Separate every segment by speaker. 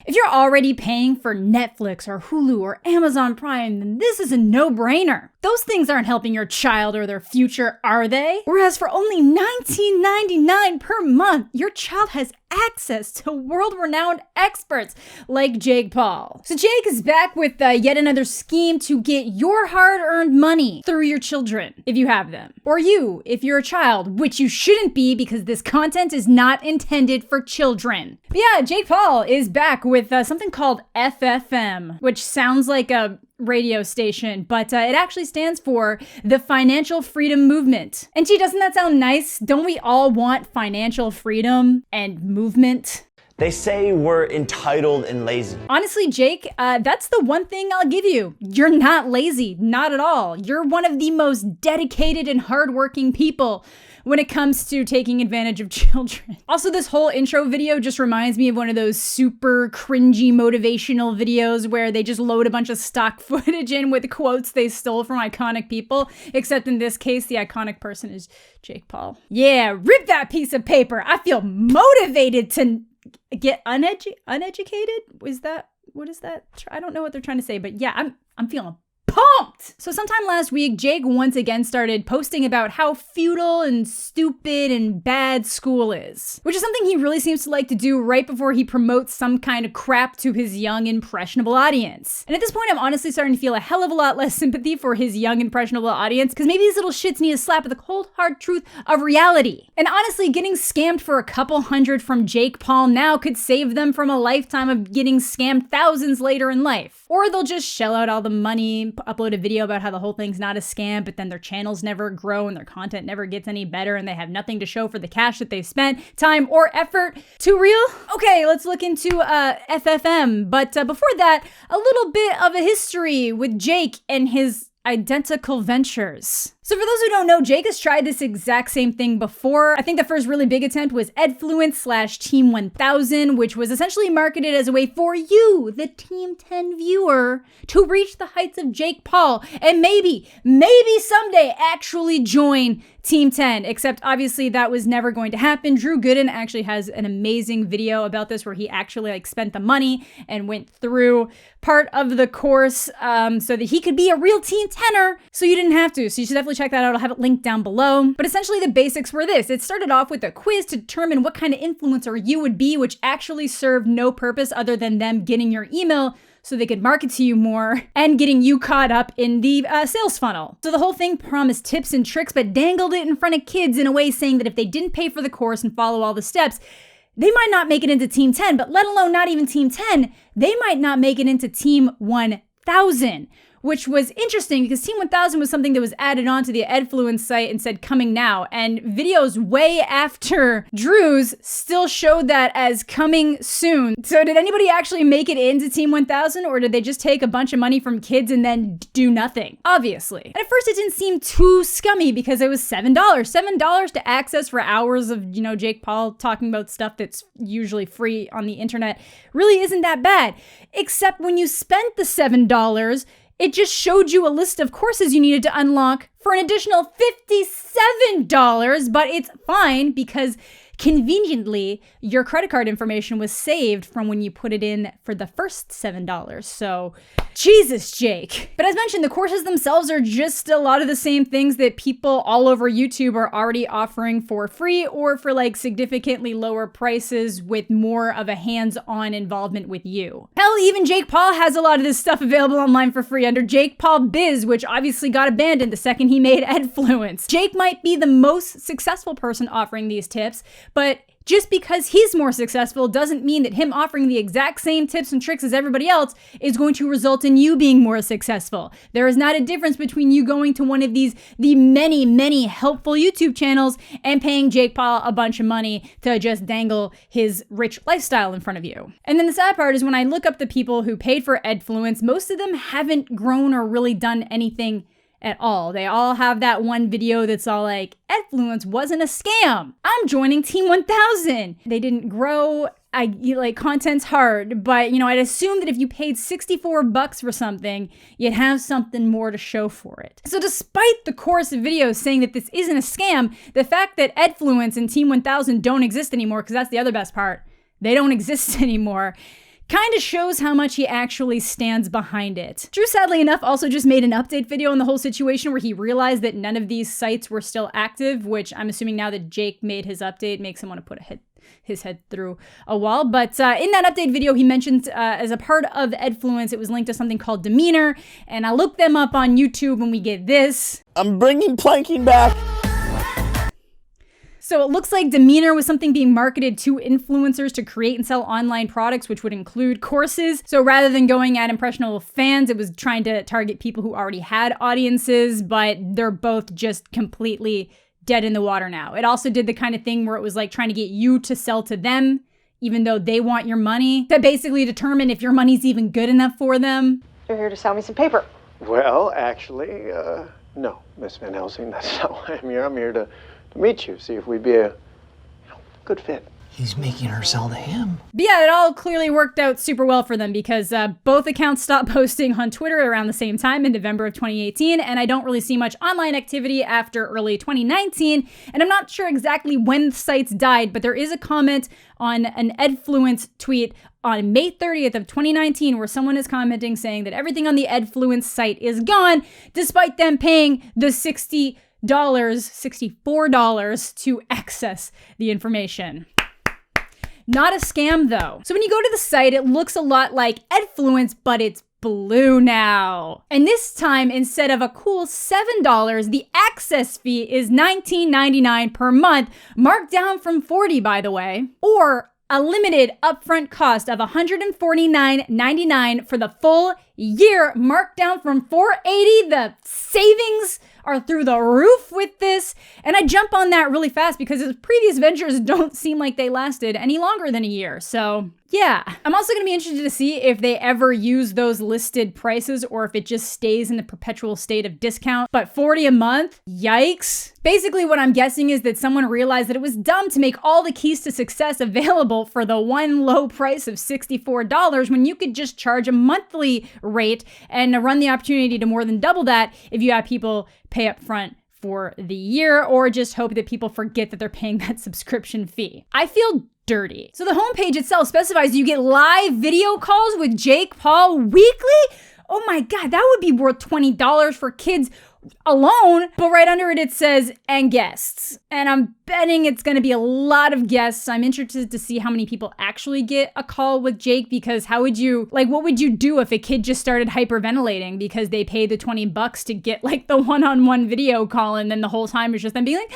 Speaker 1: If you're already paying for Netflix or Hulu or Amazon Prime, then this is a no-brainer. Those things aren't helping your child or their future, are they? Whereas for only $19.99 per month, your child has access to world-renowned experts like Jake Paul. So Jake is back with yet another scheme to get your hard-earned money through your children, if you have them. Or you, if you're a child, which you shouldn't be because this content is not intended for children. But yeah, Jake Paul is back with something called FFM, which sounds like a radio station, but it actually stands for the Financial Freedom Movement. And gee, doesn't that sound nice? Don't we all want financial freedom and movement?
Speaker 2: They say we're entitled and lazy.
Speaker 1: Honestly, Jake, that's the one thing I'll give you. You're not lazy, not at all. You're one of the most dedicated and hardworking people when it comes to taking advantage of children. Also, this whole intro video just reminds me of one of those super cringy motivational videos where they just load a bunch of stock footage in with quotes they stole from iconic people, except in this case, the iconic person is Jake Paul. Yeah, rip that piece of paper. I feel motivated to get uneducated? What is that? I don't know what they're trying to say, but yeah, I'm feeling pumped! So sometime last week, Jake once again started posting about how futile and stupid and bad school is, which is something he really seems to like to do right before he promotes some kind of crap to his young, impressionable audience. And at this point, I'm honestly starting to feel a hell of a lot less sympathy for his young, impressionable audience, because maybe these little shits need a slap of the cold, hard truth of reality. And honestly, getting scammed for a couple hundred from Jake Paul now could save them from a lifetime of getting scammed thousands later in life. Or they'll just shell out all the money, upload a video about how the whole thing's not a scam, but then their channels never grow and their content never gets any better and they have nothing to show for the cash that they've spent, time or effort. Too real? Okay, let's look into FFM. But before that, a little bit of a history with Jake and his identical ventures. So for those who don't know, Jake has tried this exact same thing before. I think the first really big attempt was Edfluence / Team 1000, which was essentially marketed as a way for you, the Team 10 viewer, to reach the heights of Jake Paul and maybe someday actually join Team 10, except obviously that was never going to happen. Drew Gooden actually has an amazing video about this where he actually spent the money and went through part of the course so that he could be a real Team 10er, so you didn't have to. So you should definitely check that out. I'll have it linked down below. But essentially the basics were this. It started off with a quiz to determine what kind of influencer you would be, which actually served no purpose other than them getting your email so they could market to you more and getting you caught up in the sales funnel. So the whole thing promised tips and tricks, but dangled it in front of kids in a way saying that if they didn't pay for the course and follow all the steps, they might not make it into Team 10, but let alone not even Team 10, they might not make it into Team 1000. Which was interesting because Team 1000 was something that was added onto the Edfluence site and said coming now, and videos way after Drew's still showed that as coming soon. So did anybody actually make it into Team 1000, or did they just take a bunch of money from kids and then do nothing? Obviously. And at first it didn't seem too scummy because it was $7. $7 to access for hours of, Jake Paul talking about stuff that's usually free on the internet really isn't that bad. Except when you spent the $7, it just showed you a list of courses you needed to unlock for an additional $57, but it's fine because conveniently, your credit card information was saved from when you put it in for the first $7. So, Jesus, Jake. But as mentioned, the courses themselves are just a lot of the same things that people all over YouTube are already offering for free or for significantly lower prices with more of a hands-on involvement with you. Hell, even Jake Paul has a lot of this stuff available online for free under Jake Paul Biz, which obviously got abandoned the second he made Edfluence. Jake might be the most successful person offering these tips, but just because he's more successful doesn't mean that him offering the exact same tips and tricks as everybody else is going to result in you being more successful. There is not a difference between you going to one of the many, many helpful YouTube channels and paying Jake Paul a bunch of money to just dangle his rich lifestyle in front of you. And then the sad part is when I look up the people who paid for Edfluence, most of them haven't grown or really done anything at all. They all have that one video that's all Edfluence wasn't a scam. I'm joining Team 1000. They didn't grow. Content's hard, but I'd assume that if you paid $64 for something, you'd have something more to show for it. So despite the course of videos saying that this isn't a scam, the fact that Edfluence and Team 1000 don't exist anymore, because that's the other best part, they don't exist anymore, kind of shows how much he actually stands behind it. Drew, sadly enough, also just made an update video on the whole situation where he realized that none of these sites were still active, which I'm assuming now that Jake made his update makes him want to put his head through a wall. But in that update video, he mentioned as a part of Edfluence, it was linked to something called Demeanor, and I looked them up on YouTube and we get this.
Speaker 2: I'm bringing planking back.
Speaker 1: So it looks like Demeanor was something being marketed to influencers to create and sell online products, which would include courses. So rather than going at impressionable fans, it was trying to target people who already had audiences, but they're both just completely dead in the water now. It also did the kind of thing where it was like trying to get you to sell to them, even though they want your money, to basically determine if your money's even good enough for them.
Speaker 3: You're here to sell me some paper.
Speaker 4: Well, actually, no, Miss Van Helsing, that's not why I'm here. I'm here to meet you, see if we'd be a good fit.
Speaker 5: He's making her sell to him.
Speaker 1: But yeah, it all clearly worked out super well for them because both accounts stopped posting on Twitter around the same time in November of 2018, and I don't really see much online activity after early 2019, and I'm not sure exactly when the sites died, but there is a comment on an Edfluence tweet on May 30th of 2019 where someone is commenting saying that everything on the Edfluence site is gone, despite them paying the $64 to access the information. Not a scam though. So when you go to the site, it looks a lot like Edfluence, but it's blue now. And this time, instead of a cool $7, the access fee is $19.99 per month, marked down from $40, by the way, or a limited upfront cost of $149.99 for the full year, marked down from $480. The savings are through the roof with this. And I jump on that really fast because his previous ventures don't seem like they lasted any longer than a year. So yeah, I'm also going to be interested to see if they ever use those listed prices or if it just stays in the perpetual state of discount. But $40 a month? Yikes. Basically, what I'm guessing is that someone realized that it was dumb to make all the keys to success available for the one low price of $64 when you could just charge a monthly rate and run the opportunity to more than double that if you have people pay up front for the year or just hope that people forget that they're paying that subscription fee. I feel dirty. So the homepage itself specifies you get live video calls with Jake Paul weekly. Oh my God, that would be worth $20 for kids alone. But right under it, it says, and guests. And I'm betting it's going to be a lot of guests. I'm interested to see how many people actually get a call with Jake, because how would you, like, what would you do if a kid just started hyperventilating because they paid the $20 to get like the one-on-one video call, and then the whole time it's just them being like,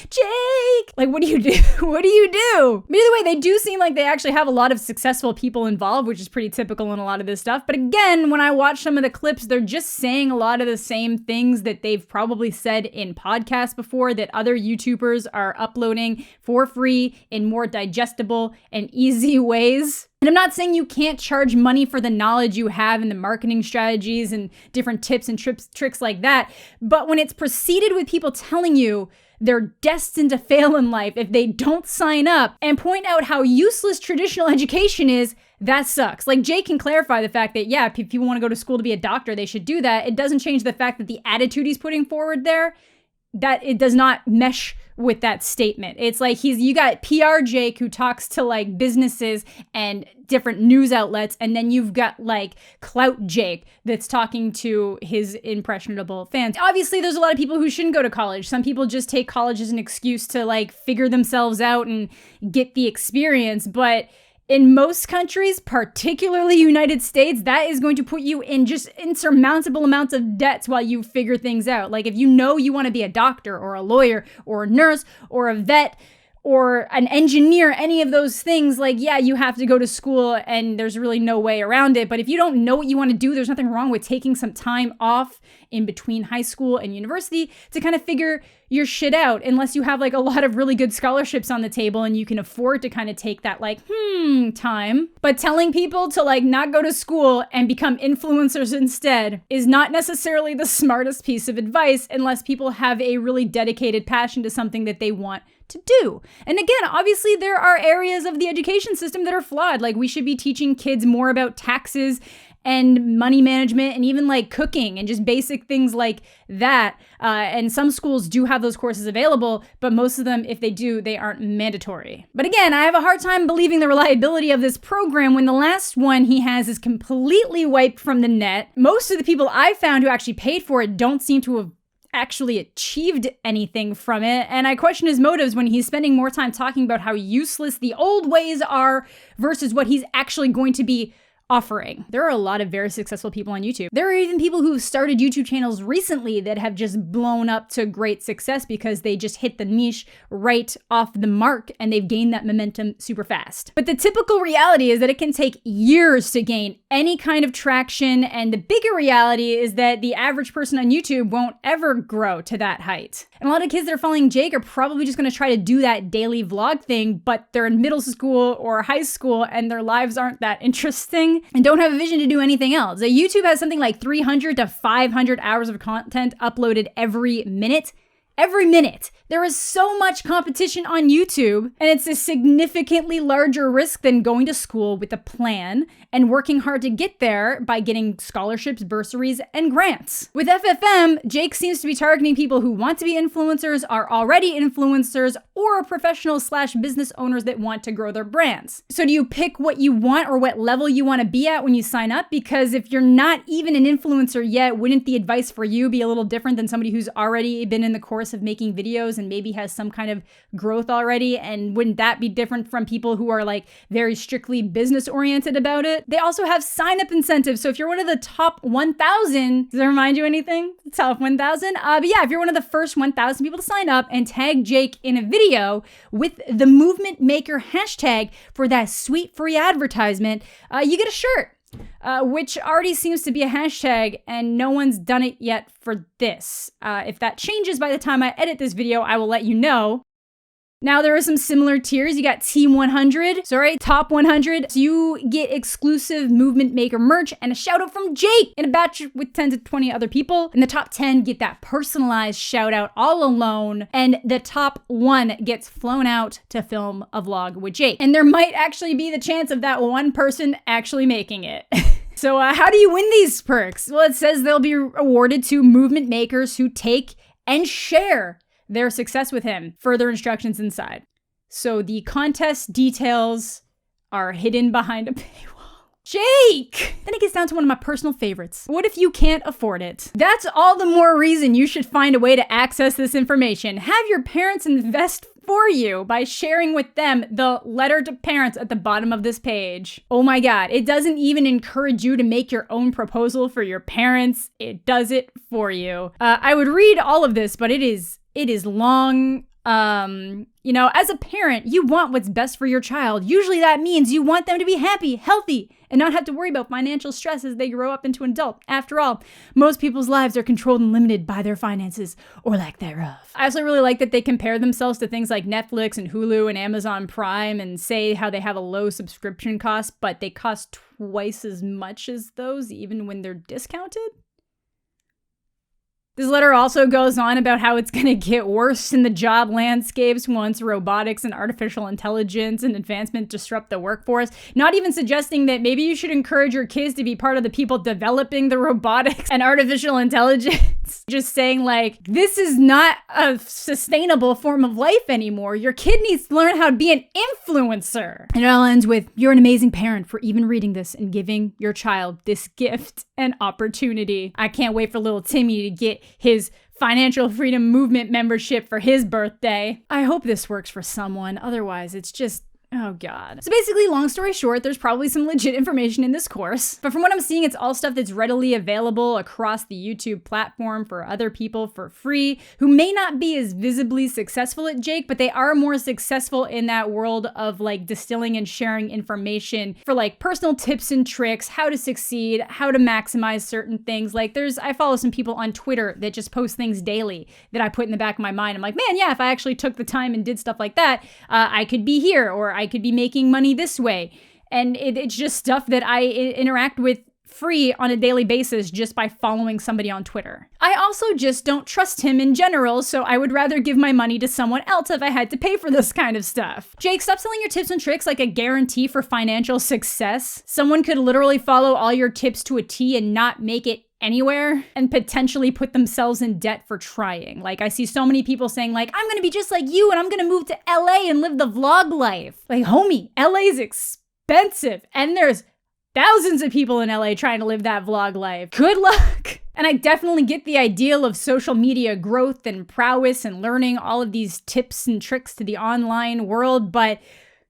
Speaker 1: Jake, like, what do you do? What do you do? But either way, they do seem like they actually have a lot of successful people involved, which is pretty typical in a lot of this stuff. But again, when I watch some of the clips, they're just saying a lot of the same things that they've probably said in podcasts before that other YouTubers are uploading for free in more digestible and easy ways. And I'm not saying you can't charge money for the knowledge you have and the marketing strategies and different tips and tricks like that. But when it's preceded with people telling you they're destined to fail in life if they don't sign up and point out how useless traditional education is, that sucks. Like, Jay can clarify the fact that, yeah, if people want to go to school to be a doctor, they should do that. It doesn't change the fact that the attitude he's putting forward there, that it does not mesh with that statement. It's like you got PR Jake who talks to like businesses and different news outlets, and then you've got like Clout Jake that's talking to his impressionable fans. Obviously, there's a lot of people who shouldn't go to college. Some people just take college as an excuse to like figure themselves out and get the experience, but in most countries, particularly United States, that is going to put you in just insurmountable amounts of debts while you figure things out. Like, if you know you want to be a doctor or a lawyer or a nurse or a vet or an engineer, any of those things, like, yeah, you have to go to school and there's really no way around it. But if you don't know what you want to do, there's nothing wrong with taking some time off in between high school and university to kind of figure your shit out, unless you have like a lot of really good scholarships on the table and you can afford to kind of take that like, time. But telling people to like not go to school and become influencers instead is not necessarily the smartest piece of advice unless people have a really dedicated passion to something that they want to do. And again, obviously there are areas of the education system that are flawed. Like, we should be teaching kids more about taxes and money management and even like cooking and just basic things like that. And some schools do have those courses available, but most of them, if they do, they aren't mandatory. But again, I have a hard time believing the reliability of this program when the last one he has is completely wiped from the net. Most of the people I found who actually paid for it don't seem to have actually achieved anything from it. And I question his motives when he's spending more time talking about how useless the old ways are versus what he's actually going to be offering. There are a lot of very successful people on YouTube. There are even people who've started YouTube channels recently that have just blown up to great success because they just hit the niche right off the mark and they've gained that momentum super fast. But the typical reality is that it can take years to gain any kind of traction, and the bigger reality is that the average person on YouTube won't ever grow to that height. And a lot of kids that are following Jake are probably just going to try to do that daily vlog thing, but they're in middle school or high school and their lives aren't that interesting and don't have a vision to do anything else. So YouTube has something like 300 to 500 hours of content uploaded every minute. Every minute. There is so much competition on YouTube, and it's a significantly larger risk than going to school with a plan and working hard to get there by getting scholarships, bursaries, and grants. With FFM, Jake seems to be targeting people who want to be influencers, are already influencers, or professionals/business owners that want to grow their brands. So do you pick what you want or what level you want to be at when you sign up? Because if you're not even an influencer yet, wouldn't the advice for you be a little different than somebody who's already been in the course of making videos and maybe has some kind of growth already? And wouldn't that be different from people who are like very strictly business oriented about it? They also have sign up incentives. So if you're one of the top 1,000, does that remind you anything? Top 1,000? But yeah, if you're one of the first 1,000 people to sign up and tag Jake in a video with the Movement Maker hashtag for that sweet free advertisement, you get a shirt. Which already seems to be a hashtag, and no one's done it yet for this. If that changes by the time I edit this video, I will let you know. Now, there are some similar tiers. You got Team 100, Top 100. So you get exclusive Movement Maker merch and a shout out from Jake in a batch with 10 to 20 other people. And the top 10 get that personalized shout out all alone. And the top 1 gets flown out to film a vlog with Jake. And there might actually be the chance of that one person actually making it. So how do you win these perks? Well, it says they'll be awarded to movement makers who take and share their success with him. Further instructions inside. So the contest details are hidden behind a paywall. Jake! Then it gets down to one of my personal favorites. What if you can't afford it? That's all the more reason you should find a way to access this information. Have your parents invest for you by sharing with them the letter to parents at the bottom of this page. Oh my God, it doesn't even encourage you to make your own proposal for your parents. It does it for you. I would read all of this, but it is long. As a parent, you want what's best for your child. Usually that means you want them to be happy, healthy, and not have to worry about financial stress as they grow up into an adult. After all, most people's lives are controlled and limited by their finances or lack thereof. I also really like that they compare themselves to things like Netflix and Hulu and Amazon Prime and say how they have a low subscription cost, but they cost twice as much as those even when they're discounted. This letter also goes on about how it's going to get worse in the job landscapes once robotics and artificial intelligence and advancement disrupt the workforce. Not even suggesting that maybe you should encourage your kids to be part of the people developing the robotics and artificial intelligence. Just saying like, this is not a sustainable form of life anymore. Your kid needs to learn how to be an influencer. And it all ends with, you're an amazing parent for even reading this and giving your child this gift and opportunity. I can't wait for little Timmy to get his financial freedom movement membership for his birthday. I hope this works for someone. Otherwise, it's just, oh God. So basically, long story short, there's probably some legit information in this course. But from what I'm seeing, it's all stuff that's readily available across the YouTube platform for other people for free who may not be as visibly successful at Jake, but they are more successful in that world of like distilling and sharing information for like personal tips and tricks, how to succeed, how to maximize certain things. Like I follow some people on Twitter that just post things daily that I put in the back of my mind. I'm like, man, yeah, if I actually took the time and did stuff like that, I could be here, or I could be making money this way. And it's just stuff that I interact with free on a daily basis just by following somebody on Twitter. I also just don't trust him in general, so I would rather give my money to someone else if I had to pay for this kind of stuff. Jake, stop selling your tips and tricks like a guarantee for financial success. Someone could literally follow all your tips to a T and not make it anywhere and potentially put themselves in debt for trying. Like, I see so many people saying like, I'm gonna be just like you and I'm gonna move to LA and live the vlog life. Like, homie, LA's expensive and there's thousands of people in LA trying to live that vlog life. Good luck. And I definitely get the ideal of social media growth and prowess and learning all of these tips and tricks to the online world, but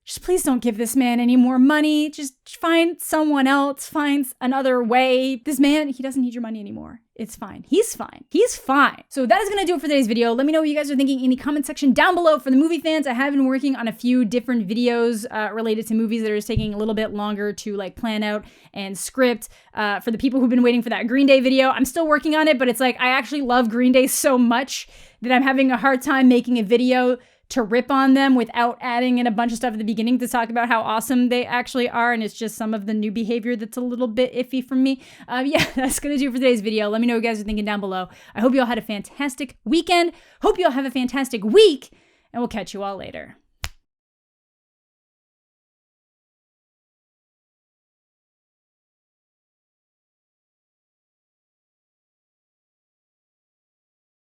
Speaker 1: just please don't give this man any more money. Just find someone else, find another way. This man, he doesn't need your money anymore. It's fine. He's fine. He's fine. So that is going to do it for today's video. Let me know what you guys are thinking in the comment section down below. For the movie fans, I have been working on a few different videos related to movies that are just taking a little bit longer to like plan out and script. For the people who've been waiting for that Green Day video, I'm still working on it, but it's like I actually love Green Day so much that I'm having a hard time making a video to rip on them without adding in a bunch of stuff at the beginning to talk about how awesome they actually are, and it's just some of the new behavior that's a little bit iffy from me. Yeah, that's gonna do it for today's video. Let me know what you guys are thinking down below. I hope you all had a fantastic weekend. Hope you all have a fantastic week, and we'll catch you all later.